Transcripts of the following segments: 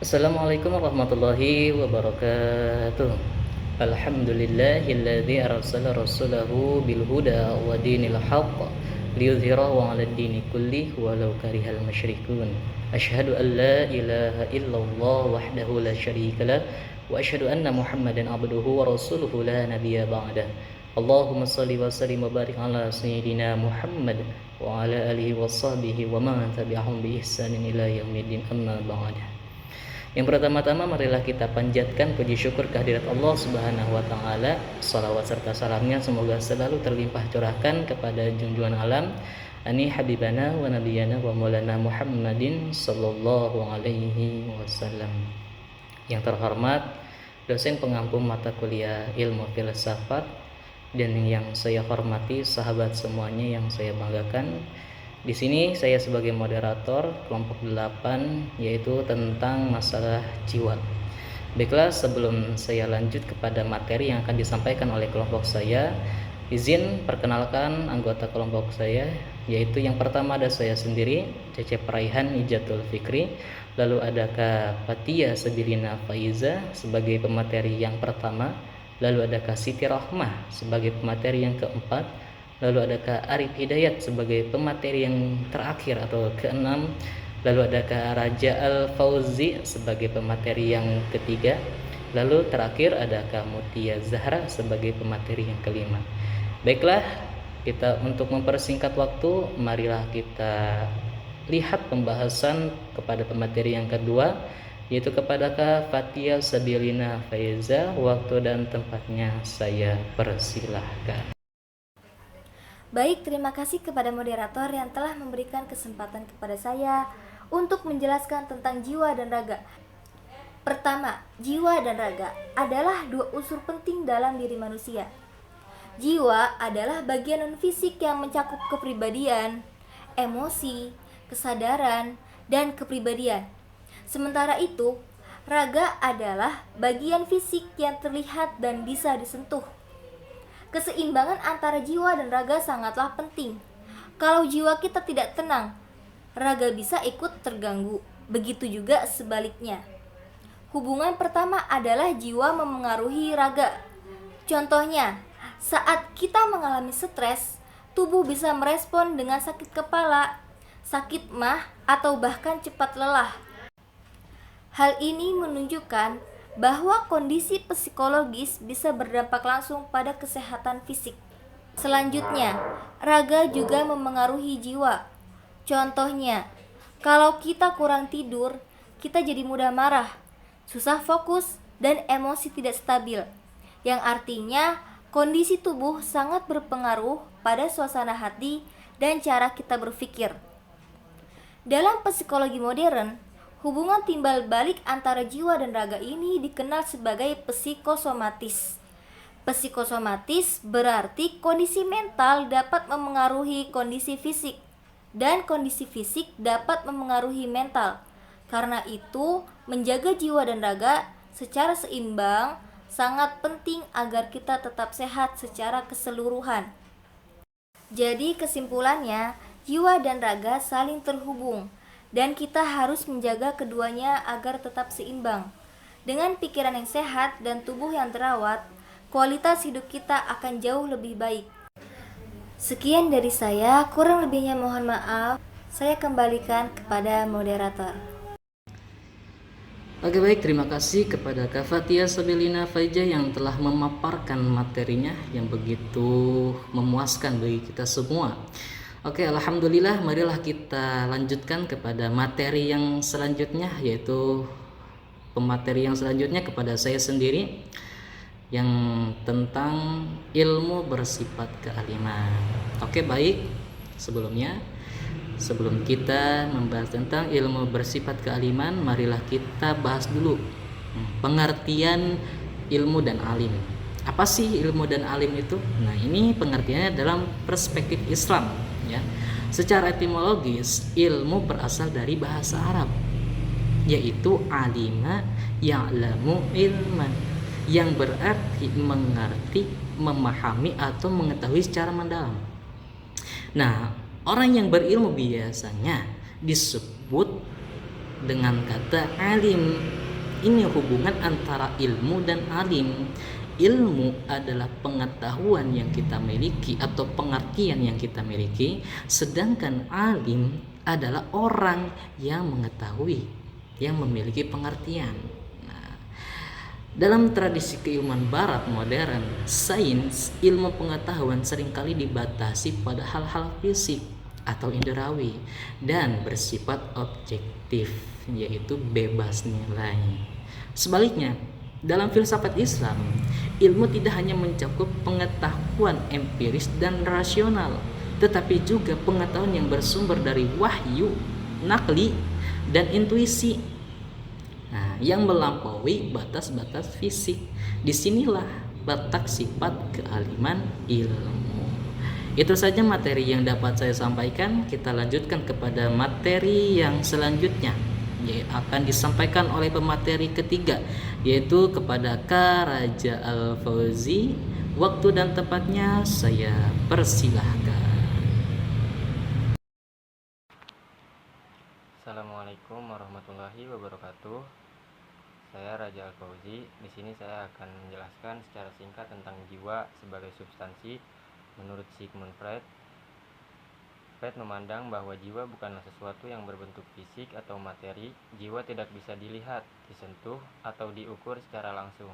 Assalamualaikum warahmatullahi wabarakatuh. Alhamdulillahilladzi arsala rasulahu bil huda wa dinil haqq liyudhhirahu 'alad dini kullih walau karihal musyrikun. Asyhadu an la ilaha illallah wahdahu la syarikalah wa asyhadu anna Muhammadan abduhu wa rasuluhu la nabiyya ba'dah. Allahumma shalli wa sallim wa barik ala sayyidina Muhammad wa ala alihi wa sahbihi wa man tabi'ahum bi ihsanin ila yaumiddin amma ba'dah. Yang pertama-tama marilah kita panjatkan puji syukur kehadirat Allah Subhanahu wa taala. Salawat serta salamnya semoga selalu terlimpah curahkan kepada junjungan alam ani habibana wa nabiyana wa maulana Muhammadin sallallahu alaihi wasallam. Yang terhormat dosen pengampu mata kuliah ilmu filsafat dan yang saya hormati sahabat semuanya yang saya banggakan. Di sini saya sebagai moderator kelompok 8 yaitu tentang masalah jiwa. Baiklah, sebelum saya lanjut kepada materi yang akan disampaikan oleh kelompok saya, izin perkenalkan anggota kelompok saya, yaitu yang pertama ada saya sendiri, Cecep Raihan Ijatul Fikri, lalu ada Kak Fatia Sabilina Faiza sebagai pemateri yang pertama, lalu ada Kak Siti Rahmah sebagai pemateri yang keempat, lalu ada Kak Arif Hidayat sebagai pemateri yang terakhir atau keenam, lalu ada Kak Raja Al Fauzi sebagai pemateri yang ketiga, lalu terakhir ada Kak Mutia Zahra sebagai pemateri yang kelima. Baiklah, kita untuk mempersingkat waktu, marilah kita lihat pembahasan kepada pemateri yang kedua, yaitu kepada Kak Fatia Sabilina Faiza. Waktu dan tempatnya saya persilahkan. Baik, terima kasih kepada moderator yang telah memberikan kesempatan kepada saya untuk menjelaskan tentang jiwa dan raga. Pertama, jiwa dan raga adalah dua unsur penting dalam diri manusia. Jiwa adalah bagian non-fisik yang mencakup kepribadian, emosi, kesadaran, dan kepribadian. Sementara itu, raga adalah bagian fisik yang terlihat dan bisa disentuh. Keseimbangan antara jiwa dan raga sangatlah penting. Kalau jiwa kita tidak tenang, raga bisa ikut terganggu. Begitu juga sebaliknya. Hubungan pertama adalah jiwa memengaruhi raga. Contohnya, saat kita mengalami stres, tubuh bisa merespon dengan sakit kepala, sakit mah, atau bahkan cepat lelah. Hal ini menunjukkan bahwa kondisi psikologis bisa berdampak langsung pada kesehatan fisik. Selanjutnya, raga juga memengaruhi jiwa. Contohnya, kalau kita kurang tidur, kita jadi mudah marah, susah fokus, dan emosi tidak stabil, yang artinya kondisi tubuh sangat berpengaruh pada suasana hati dan cara kita berpikir. Dalam psikologi modern, hubungan timbal balik antara jiwa dan raga ini dikenal sebagai psikosomatis. Psikosomatis berarti kondisi mental dapat memengaruhi kondisi fisik, dan kondisi fisik dapat memengaruhi mental. Karena itu, menjaga jiwa dan raga secara seimbang sangat penting agar kita tetap sehat secara keseluruhan. Jadi kesimpulannya, jiwa dan raga saling terhubung, dan kita harus menjaga keduanya agar tetap seimbang. Dengan pikiran yang sehat dan tubuh yang terawat, kualitas hidup kita akan jauh lebih baik. Sekian dari saya, kurang lebihnya mohon maaf. Saya kembalikan kepada moderator. Oke, baik, terima kasih kepada Kak Fatia Sabilina Faiza yang telah memaparkan materinya yang begitu memuaskan bagi kita semua. Oke, alhamdulillah, marilah kita lanjutkan kepada materi yang selanjutnya, yaitu pemateri yang selanjutnya kepada saya sendiri yang tentang ilmu bersifat kealiman. Oke, baik, sebelum kita membahas tentang ilmu bersifat kealiman, marilah kita bahas dulu pengertian ilmu dan alim. Apa sih ilmu dan alim itu? Nah, ini pengertiannya dalam perspektif Islam, ya. Secara etimologis, ilmu berasal dari bahasa Arab, yaitu alima ya'lamu ilman, yang berarti mengerti, memahami, atau mengetahui secara mendalam. Nah, orang yang berilmu biasanya disebut dengan kata alim. Ini hubungan antara ilmu dan alim. Ilmu adalah pengetahuan yang kita miliki atau pengertian yang kita miliki, sedangkan alim adalah orang yang mengetahui, yang memiliki pengertian. Nah, dalam tradisi keilmuan barat modern, sains, ilmu pengetahuan seringkali dibatasi pada hal-hal fisik atau indrawi dan bersifat objektif, yaitu bebas nilai. Sebaliknya, dalam filsafat Islam, ilmu tidak hanya mencakup pengetahuan empiris dan rasional, tetapi juga pengetahuan yang bersumber dari wahyu, nakli, dan intuisi, yang melampaui batas-batas fisik. Disinilah letak sifat kealiman ilmu. Itu saja materi yang dapat saya sampaikan. Kita lanjutkan kepada materi yang selanjutnya, yang akan disampaikan oleh pemateri ketiga, yaitu kepada Kak Raja Al-Fauzi. Waktu dan tempatnya saya persilahkan. Assalamualaikum warahmatullahi wabarakatuh. Saya Raja Al-Fauzi. Di sini saya akan menjelaskan secara singkat tentang jiwa sebagai substansi. Menurut Sigmund Freud, Freud memandang bahwa jiwa bukanlah sesuatu yang berbentuk fisik atau materi. Jiwa tidak bisa dilihat, disentuh, atau diukur secara langsung.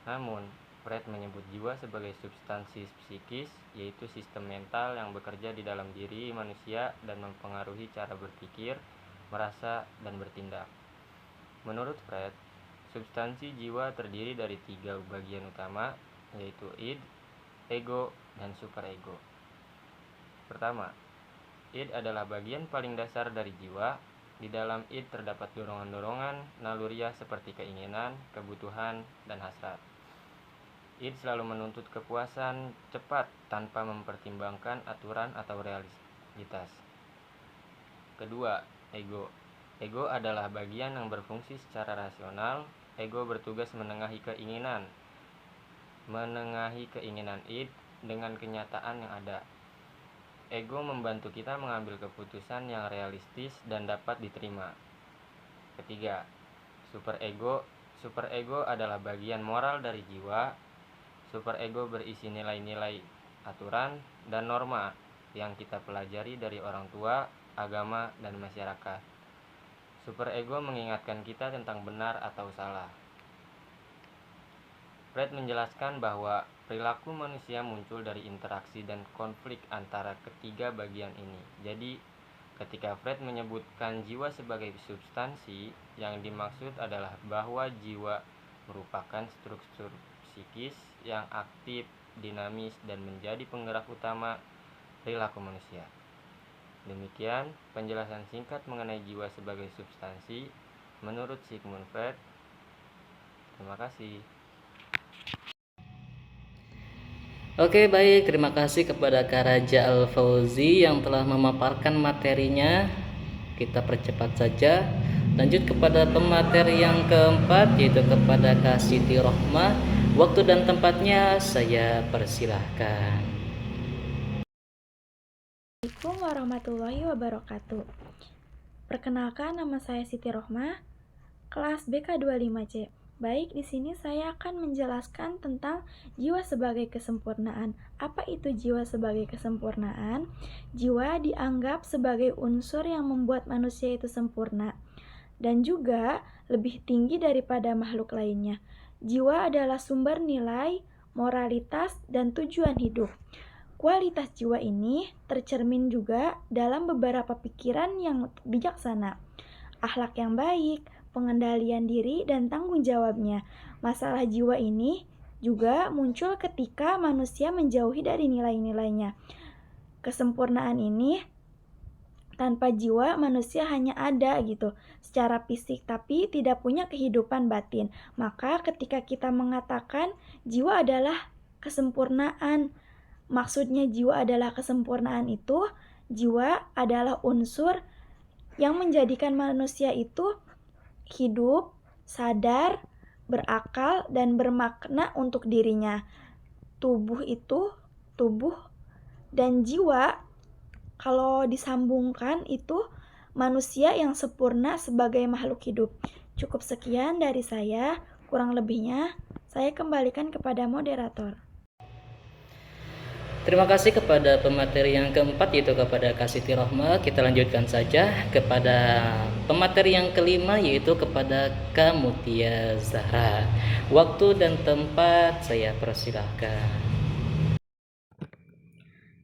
Namun, Freud menyebut jiwa sebagai substansi psikis, yaitu sistem mental yang bekerja di dalam diri manusia dan mempengaruhi cara berpikir, merasa, dan bertindak. Menurut Freud, substansi jiwa terdiri dari 3 bagian utama, yaitu id, ego, dan superego. Pertama, id adalah bagian paling dasar dari jiwa. Di dalam id terdapat dorongan-dorongan naluriah seperti keinginan, kebutuhan, dan hasrat. Id selalu menuntut kepuasan cepat tanpa mempertimbangkan aturan atau realitas. Kedua, ego. Ego adalah bagian yang berfungsi secara rasional. Ego bertugas menengahi keinginan id dengan kenyataan yang ada. Ego membantu kita mengambil keputusan yang realistis dan dapat diterima. Ketiga, superego. Superego adalah bagian moral dari jiwa. Superego berisi nilai-nilai, aturan, dan norma yang kita pelajari dari orang tua, agama, dan masyarakat. Superego mengingatkan kita tentang benar atau salah. Freud menjelaskan bahwa perilaku manusia muncul dari interaksi dan konflik antara ketiga bagian ini. Jadi, ketika Freud menyebutkan jiwa sebagai substansi, yang dimaksud adalah bahwa jiwa merupakan struktur psikis yang aktif, dinamis, dan menjadi penggerak utama perilaku manusia. Demikian penjelasan singkat mengenai jiwa sebagai substansi menurut Sigmund Freud. Terima kasih. Oke, baik, terima kasih kepada Kak Raja Al-Fauzi yang telah memaparkan materinya. Kita percepat saja. Lanjut kepada pemateri yang keempat, yaitu kepada Kak Siti Rohmah. Waktu dan tempatnya saya persilahkan. Assalamualaikum warahmatullahi wabarakatuh. Perkenalkan, nama saya Siti Rohmah, kelas BK25C. Baik, di sini saya akan menjelaskan tentang jiwa sebagai kesempurnaan. Apa itu jiwa sebagai kesempurnaan? Jiwa dianggap sebagai unsur yang membuat manusia itu sempurna dan juga lebih tinggi daripada makhluk lainnya. Jiwa adalah sumber nilai, moralitas, dan tujuan hidup. Kualitas jiwa ini tercermin juga dalam beberapa pikiran yang bijaksana, akhlak yang baik, pengendalian diri, dan tanggung jawabnya. Masalah jiwa ini juga muncul ketika manusia menjauhi dari nilai-nilainya. Kesempurnaan ini, tanpa jiwa manusia hanya ada gitu secara fisik tapi tidak punya kehidupan batin. Maka ketika kita mengatakan jiwa adalah kesempurnaan, maksudnya jiwa adalah kesempurnaan itu, jiwa adalah unsur yang menjadikan manusia itu hidup, sadar, berakal, dan bermakna untuk dirinya. Tubuh dan jiwa kalau disambungkan itu manusia yang sempurna sebagai makhluk hidup. Cukup sekian dari saya, kurang lebihnya saya kembalikan kepada moderator. Terima kasih kepada pemateri yang keempat, yaitu kepada Kak Siti Rohmah. Kita lanjutkan saja kepada pemateri yang kelima, yaitu kepada Kak Mutia Zahra. Waktu dan tempat saya persilahkan.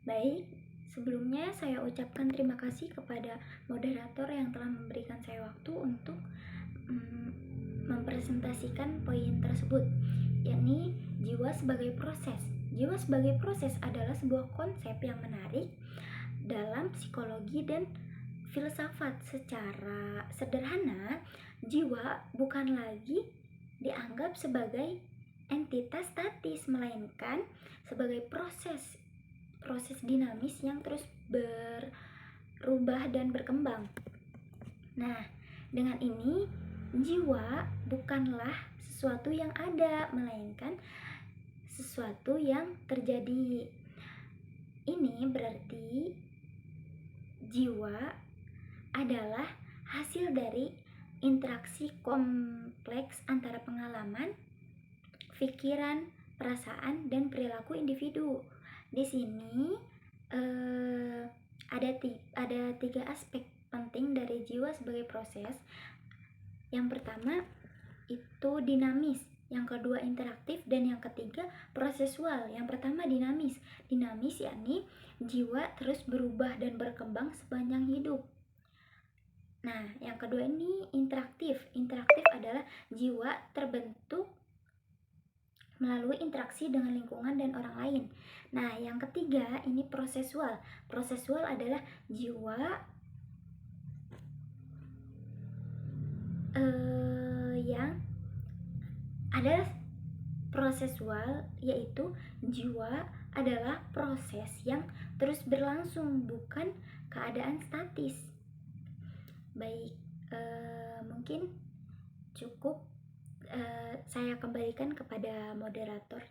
Baik, sebelumnya saya ucapkan terima kasih kepada moderator yang telah memberikan saya waktu untuk mempresentasikan poin tersebut, yakni jiwa sebagai proses. Jiwa sebagai proses adalah sebuah konsep yang menarik dalam psikologi dan filsafat. Secara sederhana, jiwa bukan lagi dianggap sebagai entitas statis, melainkan sebagai proses dinamis yang terus berubah dan berkembang. Nah, dengan ini jiwa bukanlah sesuatu yang ada, melainkan sesuatu yang terjadi. Ini berarti jiwa adalah hasil dari interaksi kompleks antara pengalaman, pikiran, perasaan, dan perilaku individu. Di sini ada tiga aspek penting dari jiwa sebagai proses. Yang pertama itu dinamis, yang kedua interaktif, dan yang ketiga prosesual. Yang pertama dinamis yakni jiwa terus berubah dan berkembang sepanjang hidup. Nah, yang kedua ini interaktif adalah jiwa terbentuk melalui interaksi dengan lingkungan dan orang lain. Nah, yang ketiga ini prosesual adalah jiwa yang adalah prosesual, yaitu jiwa adalah proses yang terus berlangsung, bukan keadaan statis. Baik, mungkin cukup saya kembalikan kepada moderator.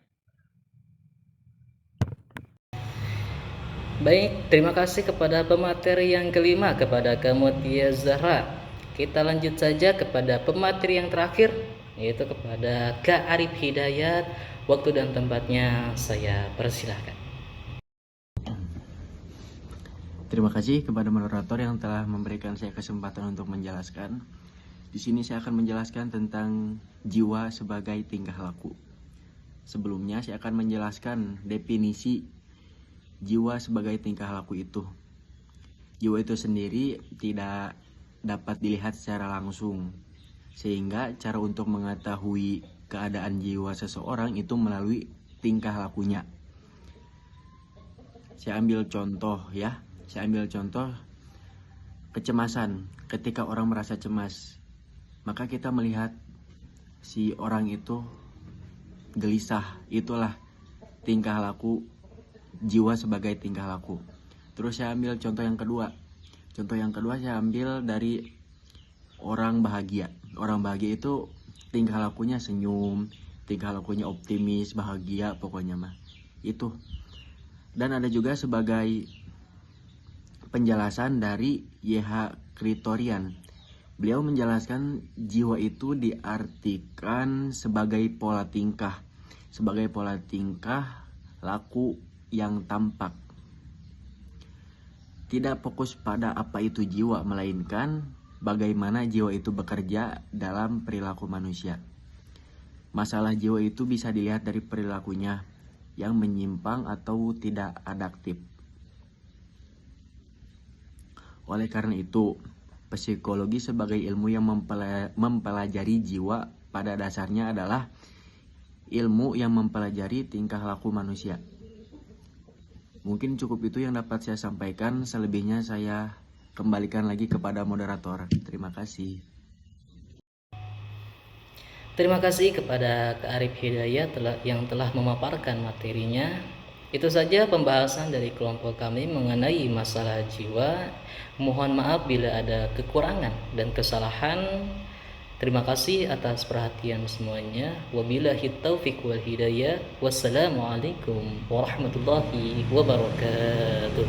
Baik, terima kasih kepada pemateri yang kelima, kepada Kak Mutia Zahra. Kita lanjut saja kepada pemateri yang terakhir, yaitu kepada Kak Arif Hidayat. Waktu dan tempatnya saya persilahkan. Terima kasih kepada moderator yang telah memberikan saya kesempatan untuk menjelaskan. Di sini saya akan menjelaskan tentang jiwa sebagai tingkah laku. Sebelumnya saya akan menjelaskan definisi jiwa sebagai tingkah laku itu. Jiwa itu sendiri tidak dapat dilihat secara langsung, sehingga cara untuk mengetahui keadaan jiwa seseorang itu melalui tingkah lakunya. Saya ambil contoh kecemasan. Ketika orang merasa cemas, maka kita melihat si orang itu gelisah. Itulah tingkah laku jiwa sebagai tingkah laku. Terus saya ambil contoh yang kedua. Saya ambil dari orang bahagia. Orang bahagia itu tingkah lakunya senyum, tingkah lakunya optimis, bahagia, pokoknya mah itu. Dan ada juga sebagai penjelasan dari Y.H. Kritorian. Beliau menjelaskan jiwa itu diartikan sebagai pola tingkah laku yang tampak. Tidak fokus pada apa itu jiwa, melainkan bagaimana jiwa itu bekerja dalam perilaku manusia. Masalah jiwa itu bisa dilihat dari perilakunya yang menyimpang atau tidak adaptif. Oleh karena itu, psikologi sebagai ilmu yang mempelajari jiwa pada dasarnya adalah ilmu yang mempelajari tingkah laku manusia. Mungkin cukup itu yang dapat saya sampaikan. Selebihnya saya kembalikan lagi kepada moderator. Terima kasih. Terima kasih kepada Kak Arif Hidayat yang telah memaparkan materinya. Itu saja pembahasan dari kelompok kami mengenai masalah jiwa. Mohon maaf bila ada kekurangan dan kesalahan. Terima kasih atas perhatian semuanya. Wabillahi taufiq wal hidayah. Wassalamualaikum warahmatullahi wabarakatuh.